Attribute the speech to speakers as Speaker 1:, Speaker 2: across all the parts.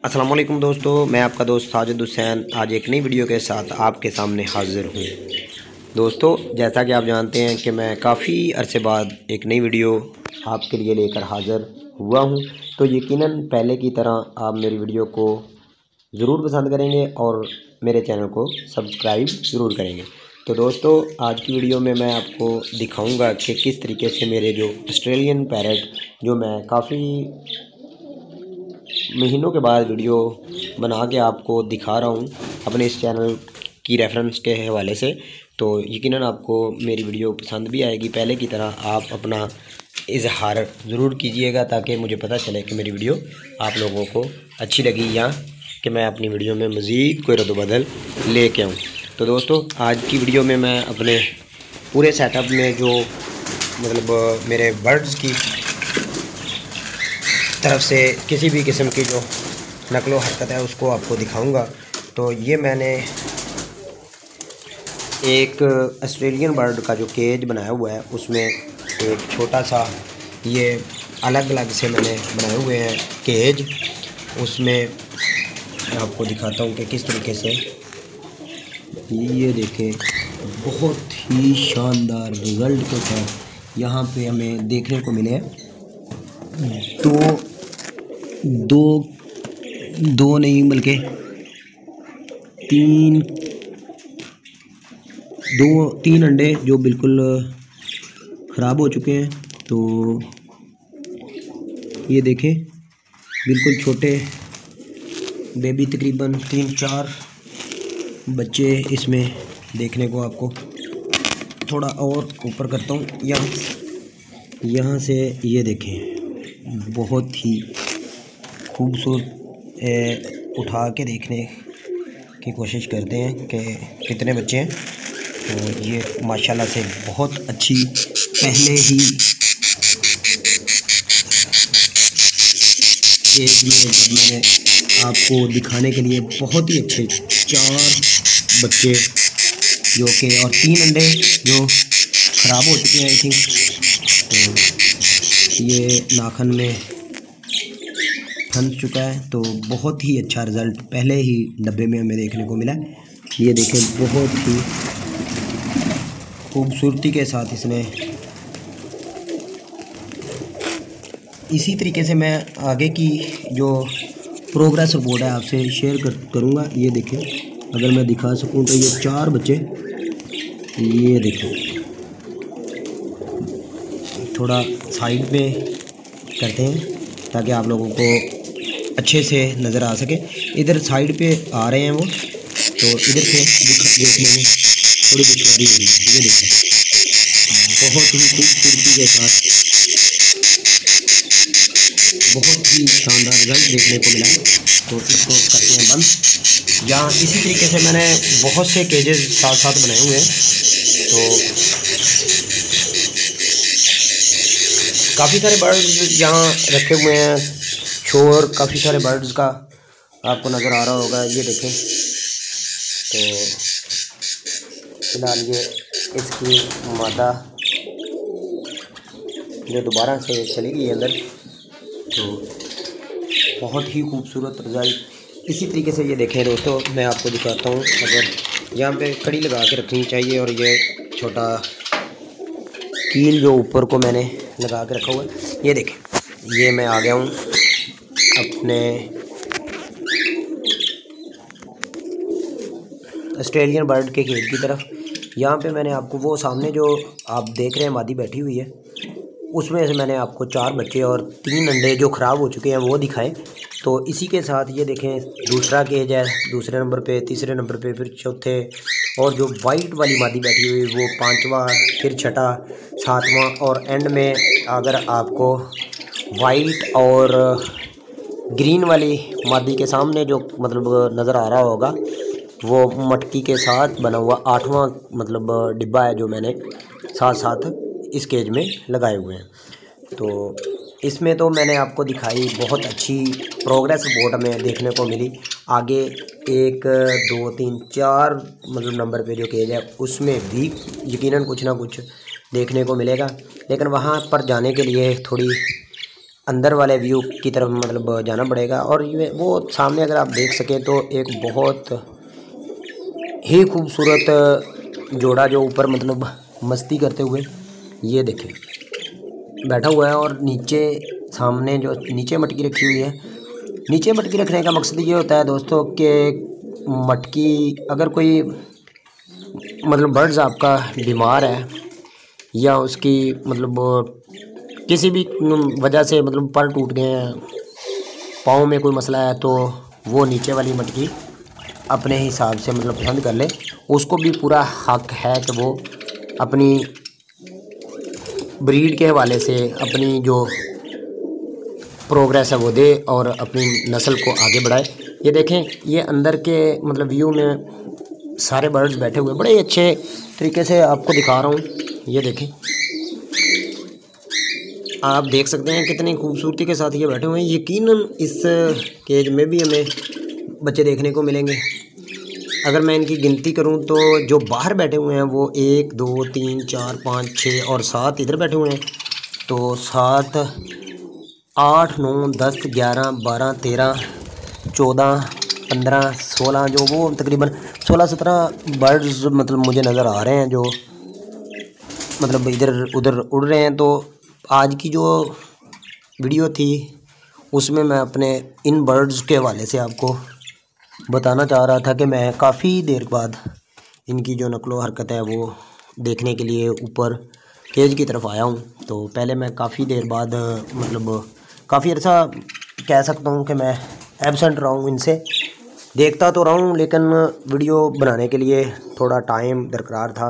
Speaker 1: अस्सलाम वालेकुम दोस्तों, मैं आपका दोस्त साजिद हुसैन आज एक नई वीडियो के साथ आपके सामने हाज़िर हूँ। दोस्तों, जैसा कि आप जानते हैं कि मैं काफ़ी अरसे बाद एक नई वीडियो आपके लिए लेकर हाज़िर हुआ हूँ, तो यकीनन पहले की तरह आप मेरी वीडियो को ज़रूर पसंद करेंगे और मेरे चैनल को सब्सक्राइब ज़रूर करेंगे। तो दोस्तों, आज की वीडियो में मैं आपको दिखाऊँगा कि किस तरीके से मेरे जो ऑस्ट्रेलियन पैरट जो मैं काफ़ी महीनों के बाद वीडियो बना के आपको दिखा रहा हूँ अपने इस चैनल की रेफरेंस के हवाले से, तो यकीनन आपको मेरी वीडियो पसंद भी आएगी। पहले की तरह आप अपना इजहार ज़रूर कीजिएगा ताकि मुझे पता चले कि मेरी वीडियो आप लोगों को अच्छी लगी या कि मैं अपनी वीडियो में मज़ीद कोई रद्द-बदल लेके आऊँ। तो दोस्तों, आज की वीडियो में मैं अपने पूरे सेटअप में जो मेरे बर्ड्स की तरफ से किसी भी किस्म की जो नकलो हरकत है उसको आपको दिखाऊंगा। तो ये मैंने एक ऑस्ट्रेलियन बर्ड का जो केज बनाया हुआ है उसमें एक छोटा सा ये अलग अलग से मैंने बनाए हुए हैं केज। उसमें मैं आपको दिखाता हूँ कि किस तरीके से ये देखें, बहुत ही शानदार रिज़ल्ट के साथ यहाँ पे हमें देखने को मिले हैं। दो नहीं बल्कि तीन अंडे जो बिल्कुल ख़राब हो चुके हैं। तो ये देखें, बिल्कुल छोटे बेबी, तकरीबन 3-4 बच्चे इसमें देखने को आपको। थोड़ा और ऊपर करता हूँ, यहाँ से ये देखें, बहुत ही खूबसूरत उठा के देखने की कोशिश करते हैं कि कितने बच्चे हैं। तो ये माशाल्लाह से बहुत अच्छी, पहले ही एक में जब मैंने आपको दिखाने के लिए बहुत ही अच्छे 4 बच्चे जो कि और 3 अंडे जो ख़राब हो चुके हैं आई थिंक। तो ये नाखन में फंस चुका है। तो बहुत ही अच्छा रिज़ल्ट पहले ही डब्बे में हमें देखने को मिला। ये देखें, बहुत ही खूबसूरती के साथ इसने। इसी तरीके से मैं आगे की जो प्रोग्रेस रिपोर्ट है आपसे शेयर करूँगा। ये देखें, अगर मैं दिखा सकूँ तो ये 4 बच्चे, ये देखें, थोड़ा साइड में करते हैं ताकि आप लोगों को अच्छे से नज़र आ सके। इधर साइड पे आ रहे हैं वो, तो इधर से देखने में थोड़ी दुश्वारी हो रही है। ये देखें, बहुत ही खूबसूरती के साथ बहुत ही शानदार रिजल्ट देखने को मिला है। तो इसको करते हैं बंद। यहाँ इसी तरीके से मैंने बहुत से केजेस साथ साथ बनाए हुए हैं। तो काफ़ी सारे बर्ड्स यहाँ रखे हुए हैं, शोर काफ़ी सारे बर्ड्स का आपको नज़र आ रहा होगा। ये देखें, तो फिलहाल ये इसकी मादा जो दोबारा से चली गई अंदर। तो बहुत ही खूबसूरत रिज़ल्ट। इसी तरीके से ये देखें दोस्तों, मैं आपको दिखाता हूँ। अगर यहाँ पे कड़ी लगा के रखनी चाहिए और ये छोटा कील जो ऊपर को मैंने लगा के रखा हुआ है। ये देखें, ये मैं आ गया हूँ अपने ऑस्ट्रेलियन बर्ड के केज की तरफ। यहाँ पे मैंने आपको वो सामने जो आप देख रहे हैं मादी बैठी हुई है, उसमें से मैंने आपको 4 बच्चे और 3 अंडे जो ख़राब हो चुके हैं वो दिखाएं। तो इसी के साथ ये देखें, दूसरा केज है, दूसरे नंबर पे, तीसरे नंबर पे, फिर चौथे, और जो वाइट वाली मादी बैठी हुई वो 5वां, फिर छठा, 7वां, और एंड में अगर आपको वाइट और ग्रीन वाली मादी के सामने जो नज़र आ रहा होगा, वो मटकी के साथ बना हुआ 8वां डिब्बा है जो मैंने साथ साथ इस केज में लगाए हुए हैं। तो इसमें तो मैंने आपको दिखाई, बहुत अच्छी प्रोग्रेस रिपोर्ट हमें देखने को मिली। आगे 1, 2, 3, 4 नंबर पे जो केज है उसमें भी यकीनन कुछ ना कुछ देखने को मिलेगा, लेकिन वहाँ पर जाने के लिए थोड़ी अंदर वाले व्यू की तरफ मतलब जाना पड़ेगा। और ये वो सामने अगर आप देख सकें तो एक बहुत ही खूबसूरत जोड़ा जो ऊपर मतलब मस्ती करते हुए ये देखें बैठा हुआ है। और नीचे सामने जो नीचे मटकी रखी हुई है, नीचे मटकी रखने का मकसद ये होता है दोस्तों कि मटकी अगर कोई मतलब बर्ड्स आपका बीमार है या उसकी मतलब किसी भी वजह से मतलब पर टूट गए हैं, पाँव में कोई मसला है, तो वो नीचे वाली मटकी अपने हिसाब से मतलब पसंद कर ले। उसको भी पूरा हक है कि वो अपनी ब्रीड के हवाले से अपनी जो प्रोग्रेस है वो दे और अपनी नस्ल को आगे बढ़ाए। ये देखें, ये अंदर के मतलब व्यू में सारे बर्ड्स बैठे हुए बड़े अच्छे तरीके से आपको दिखा रहा हूँ। ये देखें, आप देख सकते हैं कितनी खूबसूरती के साथ ये बैठे हुए हैं। यकीनन इस केज में भी हमें बच्चे देखने को मिलेंगे। अगर मैं इनकी गिनती करूं तो जो बाहर बैठे हुए हैं वो 1 2 3 4 5 6 और 7 इधर बैठे हुए हैं। तो 7 8 9 10 11 12 13 14 15 16 जो वो तकरीबन 16-17 बर्ड्स मतलब मुझे नज़र आ रहे हैं जो मतलब इधर उधर उड़ रहे हैं। तो आज की जो वीडियो थी उसमें मैं अपने इन बर्ड्स के हवाले से आपको बताना चाह रहा था कि मैं काफ़ी देर बाद इनकी जो नक्लो हरकत है वो देखने के लिए ऊपर केज की तरफ आया हूँ। तो पहले मैं काफ़ी देर बाद मतलब काफ़ी अर्सा कह सकता हूँ कि मैं एब्सेंट रहा हूँ इनसे। देखता तो रहा हूँ लेकिन वीडियो बनाने के लिए थोड़ा टाइम दरकार था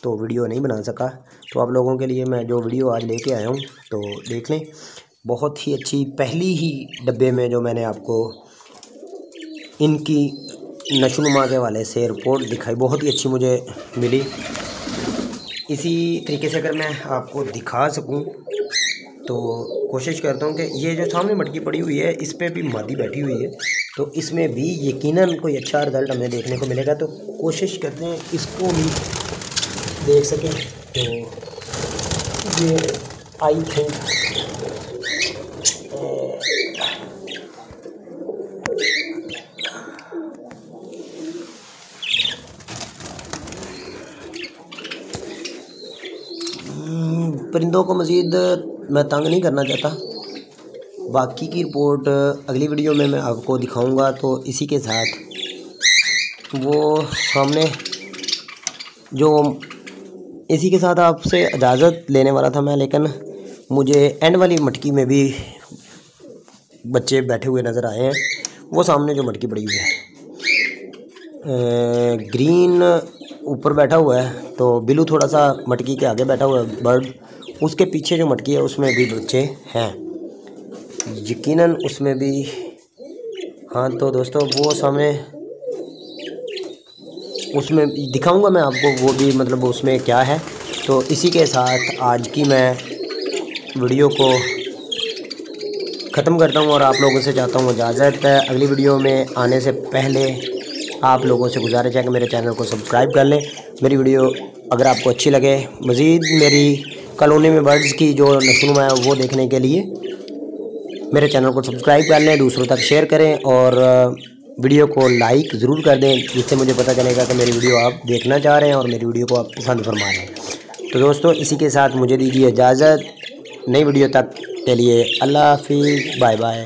Speaker 1: तो वीडियो नहीं बना सका। तो आप लोगों के लिए मैं जो वीडियो आज लेके आया हूँ तो देख लें। बहुत ही अच्छी पहली ही डब्बे में जो मैंने आपको इनकी नशोनुमा के हवाले से रिपोर्ट दिखाई, बहुत ही अच्छी मुझे मिली। इसी तरीके से अगर मैं आपको दिखा सकूं तो कोशिश करता हूं कि ये जो सामने मटकी पड़ी हुई है इस पे भी मादी बैठी हुई है, तो इसमें भी यकीनन कोई अच्छा रिज़ल्ट हमें देखने को मिलेगा। तो कोशिश करते हैं इसको भी देख सकें। तो ये आई थिंक परिंदों को मज़ीद मैं तंग नहीं करना चाहता। बाकी की रिपोर्ट अगली वीडियो में मैं आपको दिखाऊंगा। तो इसी के साथ वो सामने जो इसी के साथ आपसे इजाज़त लेने वाला था मैं, लेकिन मुझे एंड वाली मटकी में भी बच्चे बैठे हुए नज़र आए हैं। वो सामने जो मटकी पड़ी हुई है ग्रीन ऊपर बैठा हुआ है, तो बिलू थोड़ा सा मटकी के आगे बैठा हुआ है बर्ड। उसके पीछे जो मटकी है उसमें भी बच्चे हैं यकीनन उसमें भी। हाँ तो दोस्तों वो सामने उसमें दिखाऊंगा मैं आपको वो भी मतलब उसमें क्या है। तो इसी के साथ आज की मैं वीडियो को ख़त्म करता हूँ और आप लोगों से चाहता हूँ इजाज़त। अगली वीडियो में आने से पहले आप लोगों से गुजारिश है कि मेरे चैनल को सब्सक्राइब कर लें। मेरी वीडियो अगर आपको अच्छी लगे, मज़ीद मेरी कॉलोनी में बर्ड्स की जो नस्लनुमा है वो देखने के लिए मेरे चैनल को सब्सक्राइब कर लें, दूसरों तक शेयर करें और वीडियो को लाइक ज़रूर कर दें, जिससे मुझे पता चलेगा कि मेरी वीडियो आप देखना चाह रहे हैं और मेरी वीडियो को आप पसंद फरमा रहे हैं। तो दोस्तों इसी के साथ मुझे दीजिए इजाज़त। नई वीडियो तक के लिए अल्लाह हाफिज़, बाय बाय।